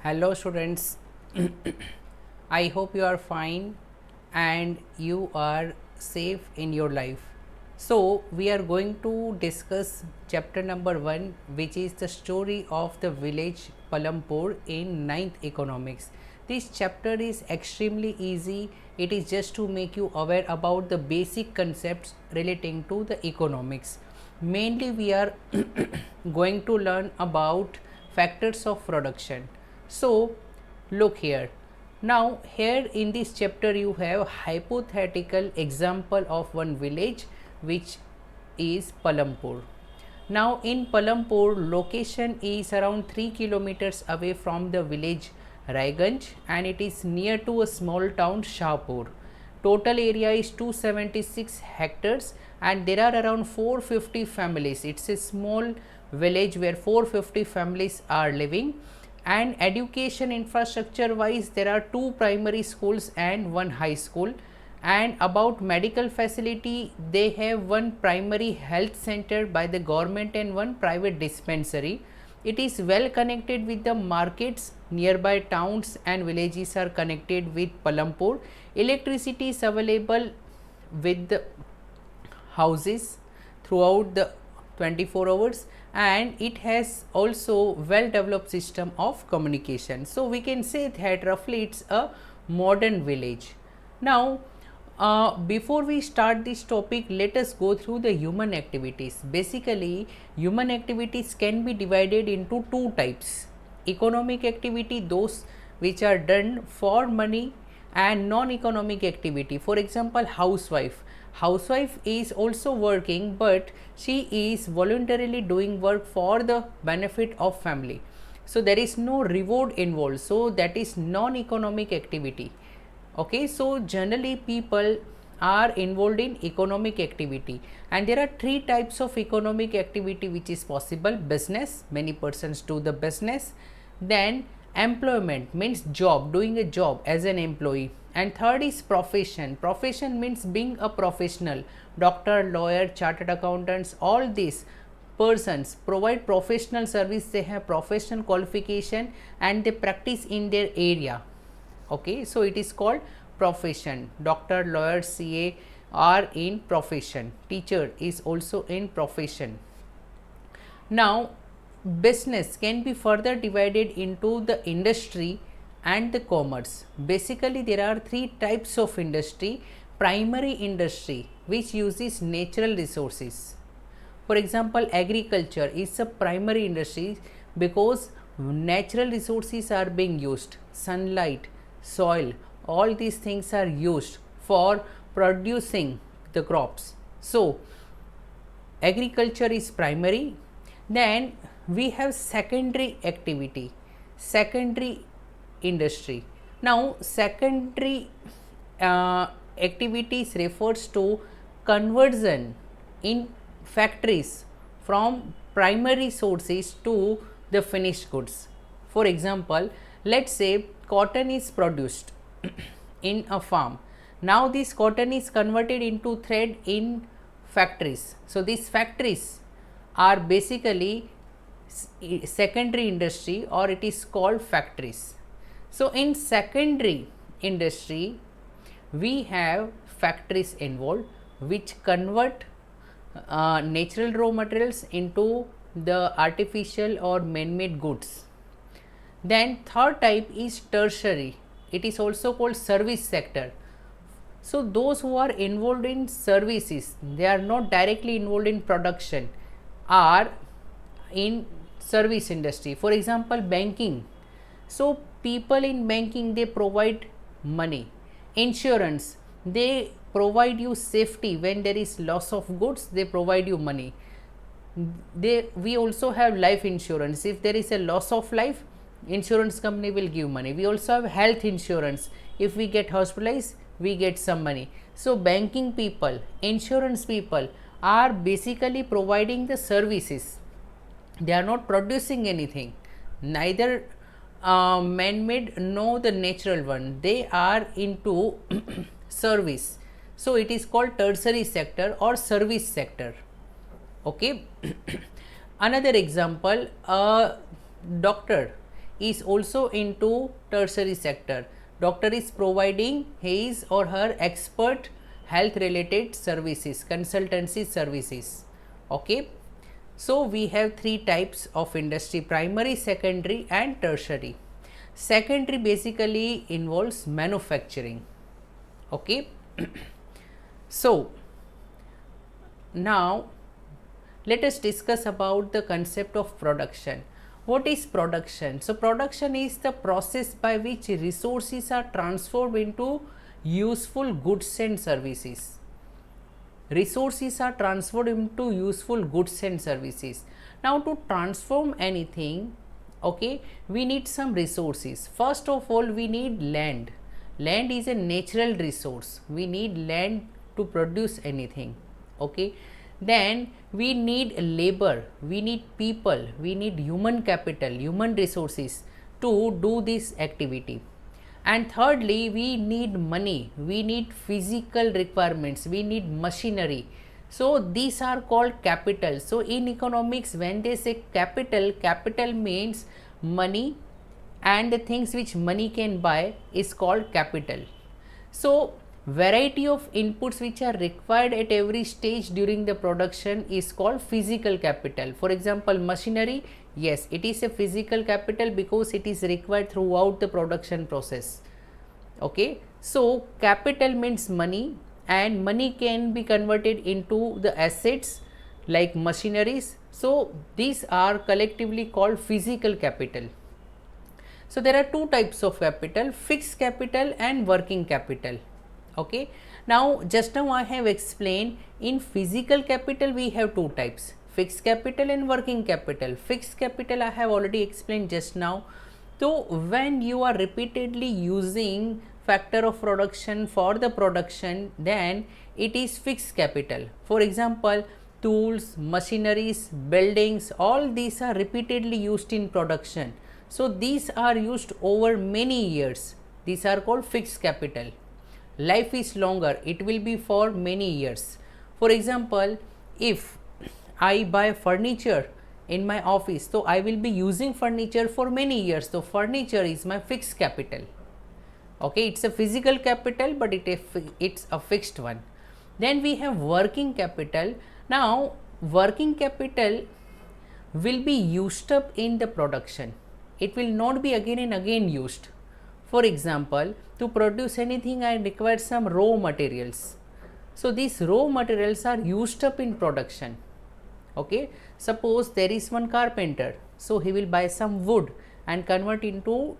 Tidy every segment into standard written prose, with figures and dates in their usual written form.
Hello students, I hope you are fine and you are safe in your life. So, we are going to discuss chapter number 1, which is the story of the village Palampur in ninth economics. This chapter is extremely easy. It is just to make you aware about the basic concepts relating to the economics. Mainly we are going to learn about factors of production. So, look here. Now, here in this chapter, you have hypothetical example of one village which is Palampur. Now, in Palampur, location is around 3 kilometers away from the village Raiganj and it is near to a small town Shahpur. Total area is 276 hectares and there are around 450 families. It's a small village where 450 families are living, and education infrastructure wise there are 2 primary schools and 1 high school. And about medical facility, they have 1 primary health center by the government and 1 private dispensary. It is well connected with the markets, nearby towns and villages are connected with Palampur. Electricity is available with the houses throughout the 24 hours, and it has also well developed system of communication. So, we can say that roughly it is a modern village. Now, before we start this topic, let us go through the human activities. Basically, human activities can be divided into 2 types. Economic activity, those which are done for money, and non-economic activity. For example, housewife. Housewife is also working, but she is voluntarily doing work for the benefit of family. So, there is no reward involved. So, that is non-economic activity. Okay, so generally people are involved in economic activity, and there are 3 types of economic activity which is possible. Business, many persons do the business. Then employment means job, doing a job as an employee. And third is profession. Profession means being a professional. Doctor, lawyer, chartered accountants, all these persons provide professional service. They have professional qualification and they practice in their area. Okay, so it is called profession. Doctor, lawyer, CA are in profession. Teacher is also in profession. Now, business can be further divided into the industry and the commerce. Basically, there are 3 types of industry. Primary industry, which uses natural resources. For example, agriculture is a primary industry because natural resources are being used. Sunlight, soil, all these things are used for producing the crops. So, agriculture is primary. Then we have secondary activity, secondary industry. Now, secondary activities refers to conversion in factories from primary sources to the finished goods. For example, let's say cotton is produced in a farm. Now, this cotton is converted into thread in factories. So, these factories are basically secondary industry, or it is called factories. So, in secondary industry, we have factories involved which convert natural raw materials into the artificial or man-made goods. Then third type is tertiary. It is also called service sector. So, those who are involved in services, they are not directly involved in production, are in service industry. For example, banking. So, people in banking, they provide money. Insurance, they provide you safety when there is loss of goods, they provide you money. We also have life insurance. If there is a loss of life, insurance company will give money. We also have health insurance. If we get hospitalized, we get some money. So, banking people, insurance people are basically providing the services. They are not producing anything, neither man-made nor the natural one. They are into service. So, it is called tertiary sector or service sector. Okay. Another example, a doctor is also into tertiary sector. Doctor is providing his or her expert health related services, consultancy services. Okay. So we have three types of industry: primary, secondary and tertiary. Secondary basically involves manufacturing. Okay. So now let us discuss about the concept of production. What is production? So production is the process by which resources are transformed into useful goods and services. Resources are transferred into useful goods and services. Now to transform anything, okay, we need some resources. First of all, we need land. Land is a natural resource. We need land to produce anything. Okay. Then we need labor, we need people, we need human capital, human resources to do this activity. And thirdly, we need money, we need physical requirements, we need machinery. So these are called capital. So in economics, when they say capital, capital means money, and the things which money can buy is called capital. So variety of inputs which are required at every stage during the production is called physical capital. For example, machinery, yes, it is a physical capital because it is required throughout the production process. Okay. So capital means money, and money can be converted into the assets like machineries. So these are collectively called physical capital. So there are two types of capital: fixed capital and working capital. Okay. Now just now I have explained, in physical capital we have two types: fixed capital and working capital. Fixed capital I have already explained just now. So when you are repeatedly using factor of production for the production, then it is fixed capital. For example, tools, machineries, buildings, all these are repeatedly used in production. So these are used over many years. These are called fixed capital. Life is longer, it will be for many years. For example, if I buy furniture in my office, so I will be using furniture for many years. So furniture is my fixed capital. Okay, it's a physical capital, but it's a fixed one. Then we have working capital. Now working capital will be used up in the production. It will not be again and again used. For example, to produce anything I require some raw materials. So these raw materials are used up in production. Okay. Suppose there is one carpenter, so he will buy some wood and convert into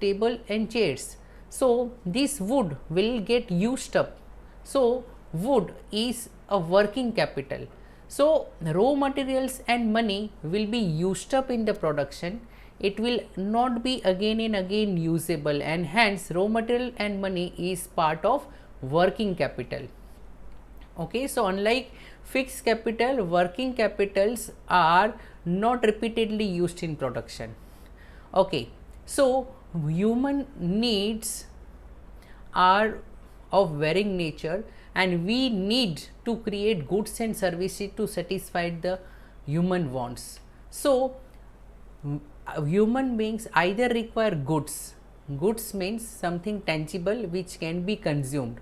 table and chairs. So this wood will get used up. So wood is a working capital. So raw materials and money will be used up in the production. It will not be again and again usable, and hence raw material and money is part of working capital. Okay. So unlike fixed capital, working capitals are not repeatedly used in production. Okay. So human needs are of varying nature, and we need to create goods and services to satisfy the human wants. So human beings either require goods. Goods means something tangible which can be consumed.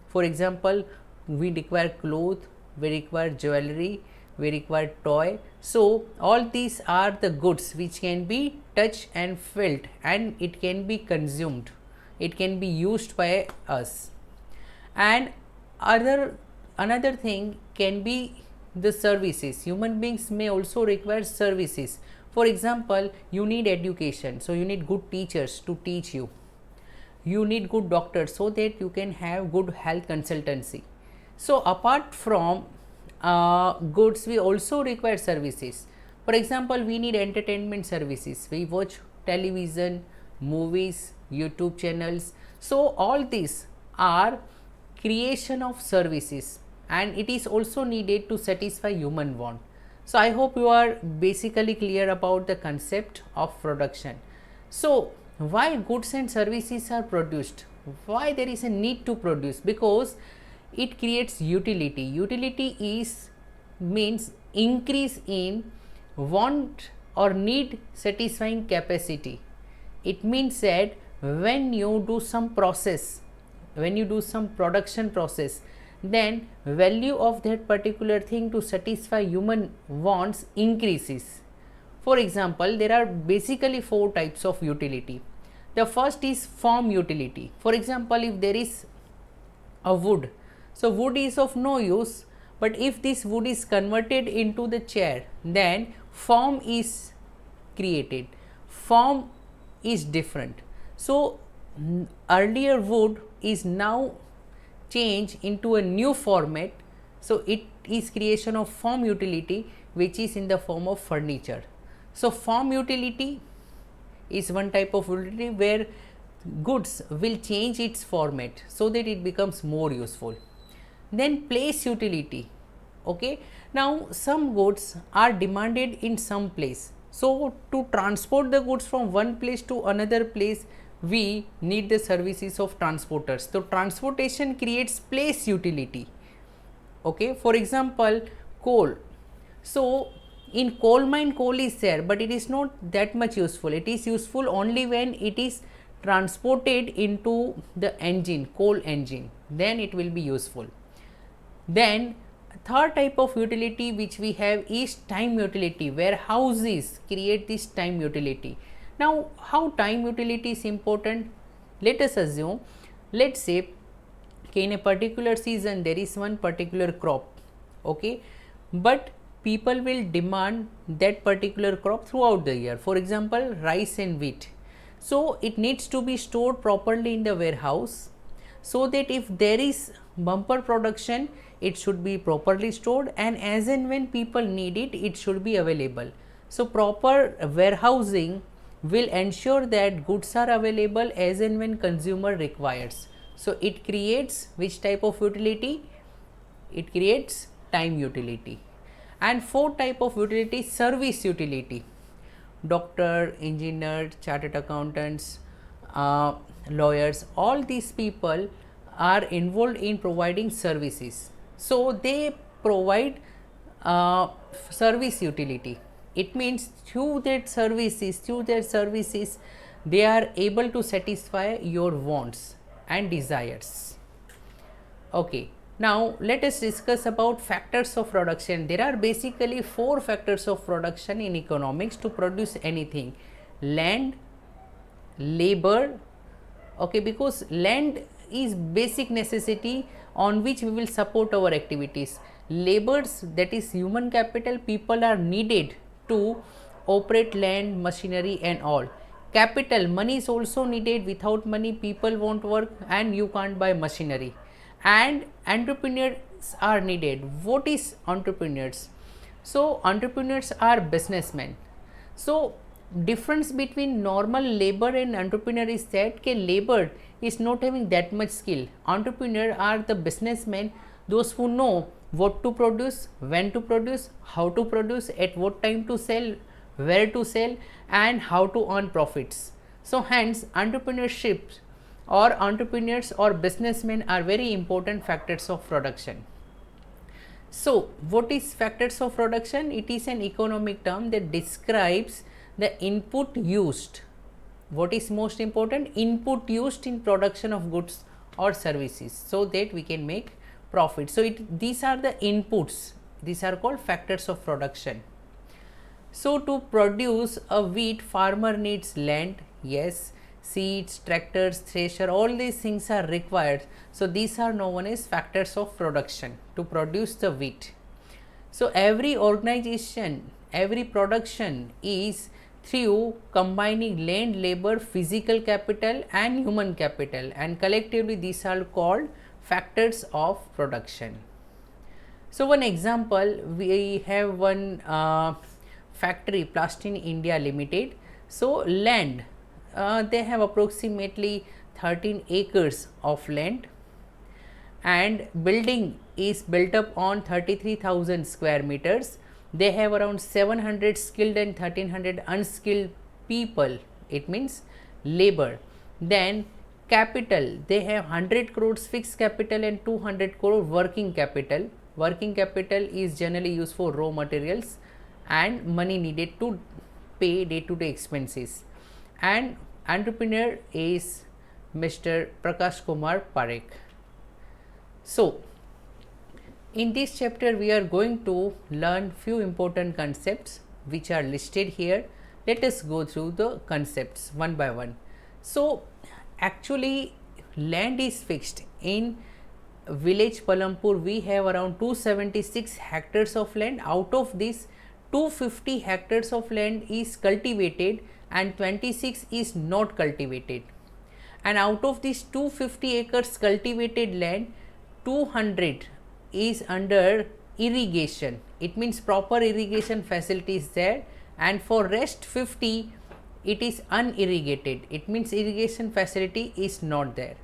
For example, we require clothes, we require jewelry, we require toy. So all these are the goods which can be touched and felt, and it can be consumed. It can be used by us. And another thing can be the services. Human beings may also require services. For example, you need education, so you need good teachers to teach you. You need good doctors so that you can have good health consultancy. So apart from goods, we also require services. For example, we need entertainment services. We watch television, movies, YouTube channels. So all these are creation of services, and it is also needed to satisfy human want. So I hope you are basically clear about the concept of production. So why goods and services are produced? Why there is a need to produce? Because it creates utility. Utility is means increase in want or need satisfying capacity. It means that when you do some process, when you do some production process, then value of that particular thing to satisfy human wants increases. For example, there are basically four types of utility. The first is form utility. For example, if there is a wood, so wood is of no use, but if this wood is converted into the chair, then form is created, form is different. So earlier wood is now changed into a new format, so it is creation of form utility, which is in the form of furniture. So form utility is one type of utility where goods will change its format so that it becomes more useful. Then place utility. Okay, now some goods are demanded in some place, so to transport the goods from one place to another place, we need the services of transporters. So transportation creates place utility. Okay, for example, coal. So in coal mine, coal is there, but it is not that much useful. It is useful only when it is transported into the engine, coal engine, then it will be useful. Then third type of utility which we have is time utility, where houses create this time utility. Now how time utility is important? Let us assume, let's say in a particular season there is one particular crop, okay, but people will demand that particular crop throughout the year. For example, rice and wheat. So it needs to be stored properly in the warehouse, so that if there is bumper production, it should be properly stored, and as and when people need it, it should be available. So proper warehousing will ensure that goods are available as and when consumer requires. So it creates which type of utility? It creates time utility. And fourth type of utility, service utility. Doctor, engineer, chartered accountants, lawyers, all these people are involved in providing services. So they provide service utility. It means through their services, they are able to satisfy your wants and desires. Okay. Now let us discuss about factors of production. There are basically four factors of production in economics to produce anything: land, labor, okay, because land is basic necessity on which we will support our activities. Labors, that is human capital, people are needed to operate land, machinery and all. Capital, money is also needed. Without money people won't work and you can't buy machinery. And entrepreneurs are needed. What is entrepreneurs? So entrepreneurs are businessmen. So difference between normal labor and entrepreneur is that labor is not having that much skill. Entrepreneur are the businessmen, those who know what to produce, when to produce, how to produce, at what time to sell, where to sell and how to earn profits. So hence entrepreneurship or entrepreneurs or businessmen are very important factors of production. So what is factors of production? It is an economic term that describes the input used. What is most important? Input used in production of goods or services, so that we can make profit. So these are the inputs, these are called factors of production. So to produce a wheat, farmer needs land, yes, seeds, tractors, thresher, all these things are required. So these are known as factors of production to produce the wheat. So every organization, every production is through combining land, labor, physical capital and human capital, and collectively these are called factors of production. So one example, we have one factory, Plastin India Limited. So land, they have approximately 13 acres of land, and building is built up on 33,000 square meters. They have around 700 skilled and 1300 unskilled people, it means labor. Then capital, they have 100 crores fixed capital and 200 crore working capital. Working capital is generally used for raw materials and money needed to pay day-to-day expenses. And entrepreneur is Mr. Prakash Kumar Parekh. So, in this chapter we are going to learn few important concepts which are listed here. Let us go through the concepts one by one. So, actually land is fixed. In village Palampur we have around 276 hectares of land. Out of this, 250 hectares of land is cultivated and 26 is not cultivated. And out of this 250 acres cultivated land, 200 is under irrigation. It means proper irrigation facility is there, and for rest 50 it is unirrigated. It means irrigation facility is not there.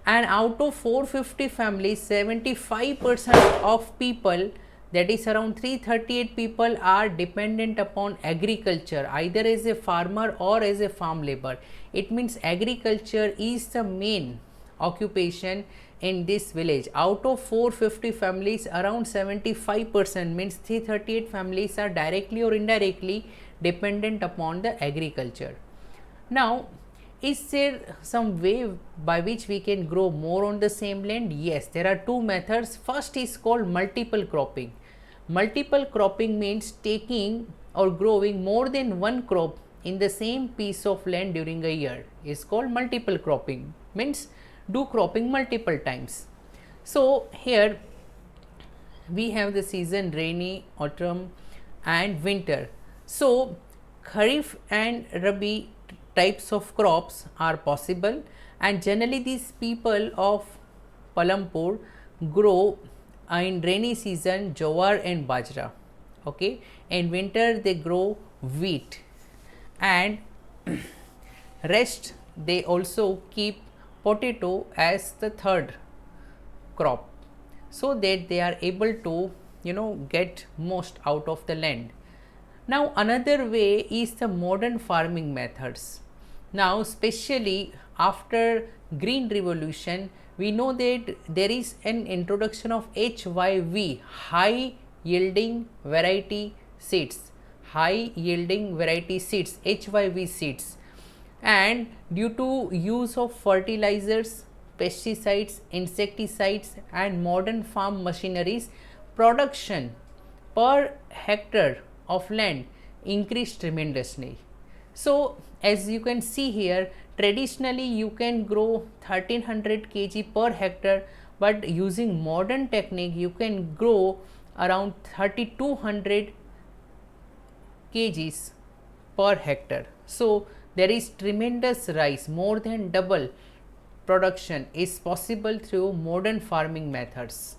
And out of 450 families, 75% of people, that is around 338 people, are dependent upon agriculture, either as a farmer or as a farm labor. It means agriculture is the main occupation in this village. Out of 450 families, around 75% means 338 families are directly or indirectly dependent upon the agriculture. Now, is there some way by which we can grow more on the same land? Yes, there are two methods. First is called multiple cropping. Multiple cropping means taking or growing more than one crop in the same piece of land during a year is called multiple cropping, means do cropping multiple times. So, here we have the season rainy, autumn and winter. So, Kharif and Rabi types of crops are possible, and generally these people of Palampur grow in rainy season jowar and bajra. Okay, in winter they grow wheat, and rest they also keep potato as the third crop, so that they are able to get most out of the land. Now, another way is the modern farming methods. Now, especially after green revolution, we know that there is an introduction of HYV, high yielding variety seeds, HYV seeds, and due to use of fertilizers, pesticides, insecticides and modern farm machineries, production per hectare of land increased tremendously. So, as you can see here, traditionally you can grow 1300 kg per hectare, but using modern technique you can grow around 3200 kgs per hectare. So, there is tremendous rise, more than double production is possible through modern farming methods.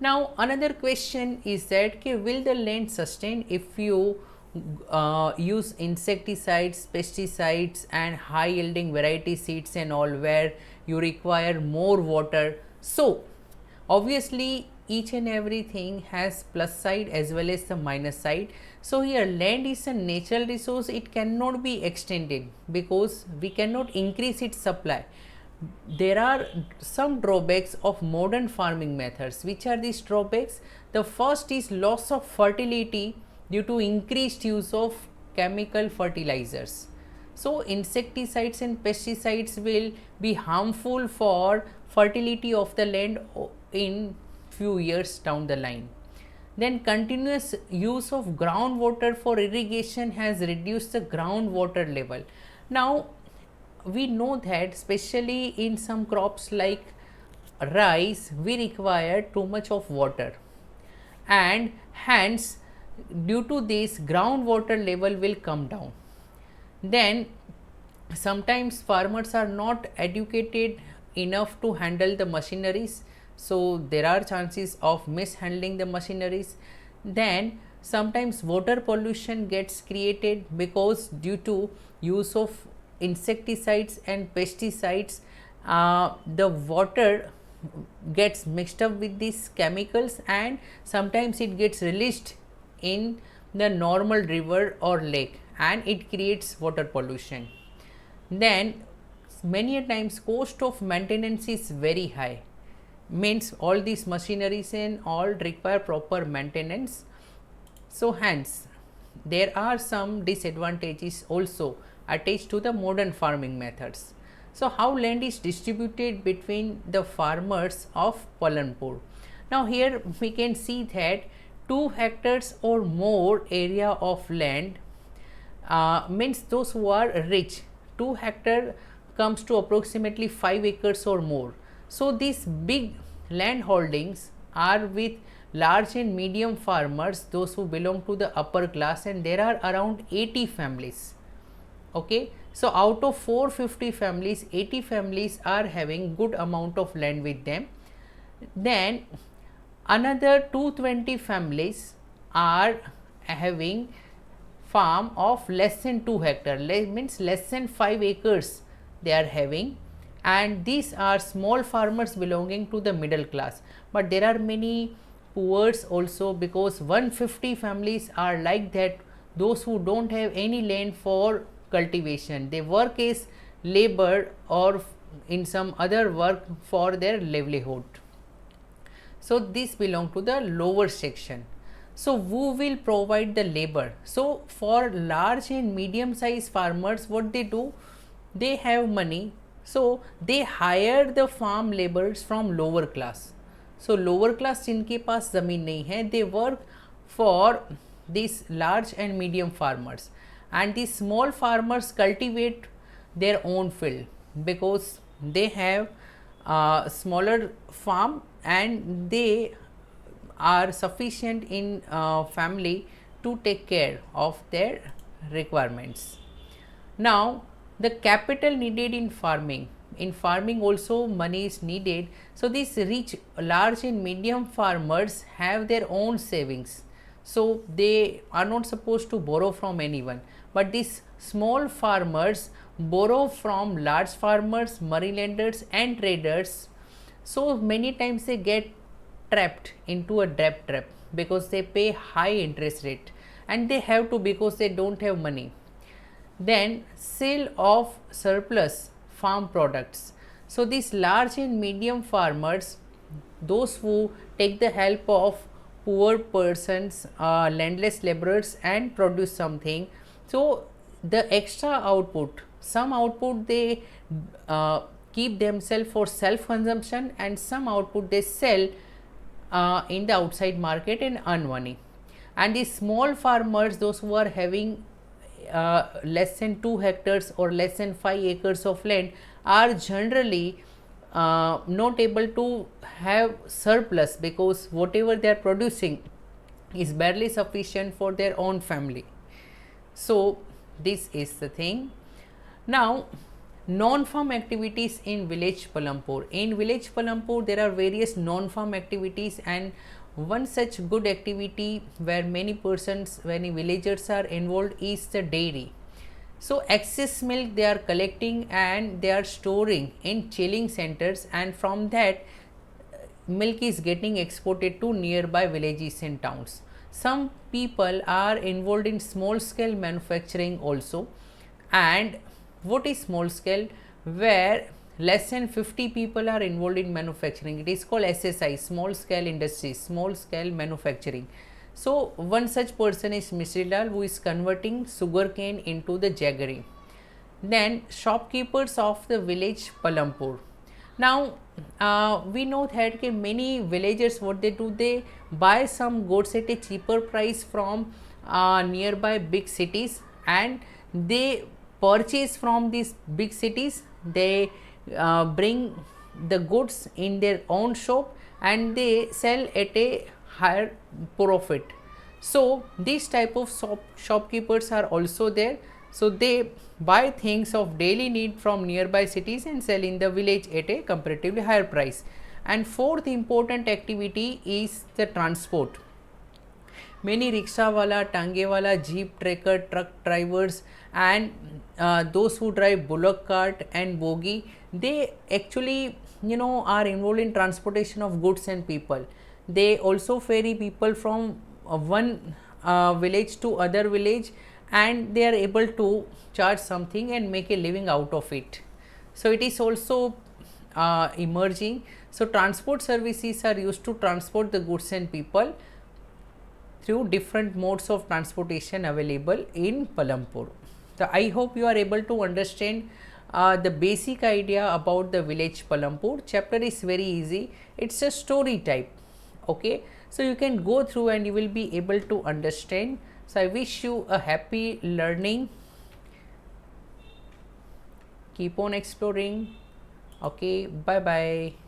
Now, another question is that will the land sustain if you use insecticides, pesticides and high yielding variety seeds and all, where you require more water? So, obviously each and everything has plus side as well as the minus side. So, here land is a natural resource, it cannot be extended because we cannot increase its supply. There are some drawbacks of modern farming methods. Which are these drawbacks? The first is loss of fertility due to increased use of chemical fertilizers. So, insecticides and pesticides will be harmful for fertility of the land in few years down the line. Then continuous use of groundwater for irrigation has reduced the groundwater level. Now, we know that especially in some crops like rice, we require too much of water, and hence due to this groundwater level will come down. Then sometimes farmers are not educated enough to handle the machineries, so there are chances of mishandling the machineries. Then sometimes water pollution gets created because due to use of insecticides and pesticides, the water gets mixed up with these chemicals and sometimes it gets released in the normal river or lake and it creates water pollution. Then many a times cost of maintenance is very high, means all these machineries and all require proper maintenance. So hence there are some disadvantages also attached to the modern farming methods. So, how land is distributed between the farmers of Palanpur? Now, here we can see that 2 hectares or more area of land means those who are rich. 2 hectare comes to approximately 5 acres or more. So, these big land holdings are with large and medium farmers, those who belong to the upper class, and there are around 80 families. Okay. So, out of 450 families, 80 families are having good amount of land with them. Then another 220 families are having farm of less than 2 hectare, means less than 5 acres they are having, and these are small farmers belonging to the middle class. But there are many poors also, because 150 families are like that, those who do not have any land for cultivation, they work as labor or in some other work for their livelihood. So, this belong to the lower section. So, who will provide the labor? So, for large and medium size farmers, what they do, they have money, so they hire the farm laborers from lower class. So, lower class जिनके पास ज़मीन नहीं है, they work for these large and medium farmers, and these small farmers cultivate their own field because they have smaller farm and they are sufficient in family to take care of their requirements. Now, the capital needed in farming also money is needed. So, these rich, large and medium farmers have their own savings. So, they are not supposed to borrow from anyone, but these small farmers borrow from large farmers, money lenders and traders. So, many times they get trapped into a debt trap because they pay high interest rate, and they have to because they do not have money. Then sale of surplus farm products. So, these large and medium farmers, those who take the help of poor persons, landless laborers and produce something. So, the extra output, some output they keep themselves for self consumption, and some output they sell in the outside market and earn money. And these small farmers, those who are having less than 2 hectares or less than 5 acres of land, are generally not able to have surplus, because whatever they are producing is barely sufficient for their own family. So, this is the thing. Now, non-farm activities in village Palanpur. In village Palanpur, there are various non-farm activities, and one such good activity where many villagers are involved is the dairy. So, excess milk they are collecting and they are storing in chilling centers, and from that milk is getting exported to nearby villages and towns. Some people are involved in small scale manufacturing also. And what is small scale? Where less than 50 people are involved in manufacturing. It is called SSI, small scale industries, small scale manufacturing. So, one such person is Misri Lal, who is converting sugarcane into the jaggery. Then shopkeepers of the village Palanpur. Now, we know that many villagers, what they do, they buy some goods at a cheaper price from nearby big cities, and they purchase from these big cities. They bring the goods in their own shop and they sell at a higher profit. So, these type of shopkeepers are also there. So, they buy things of daily need from nearby cities and sell in the village at a comparatively higher price. And fourth important activity is the transport. Many rickshaw wala, tange wala, jeep tracker, truck drivers and those who drive bullock cart and bogie, they actually are involved in transportation of goods and people. They also ferry people from one village to other village, and they are able to charge something and make a living out of it. So, it is also emerging. So, transport services are used to transport the goods and people through different modes of transportation available in Palanpur. So I hope you are able to understand the basic idea about the village Palampur. Chapter is very easy. It's a story type. Okay, so you can go through and you will be able to understand. So I wish you a happy learning. Keep on exploring. Okay, bye bye.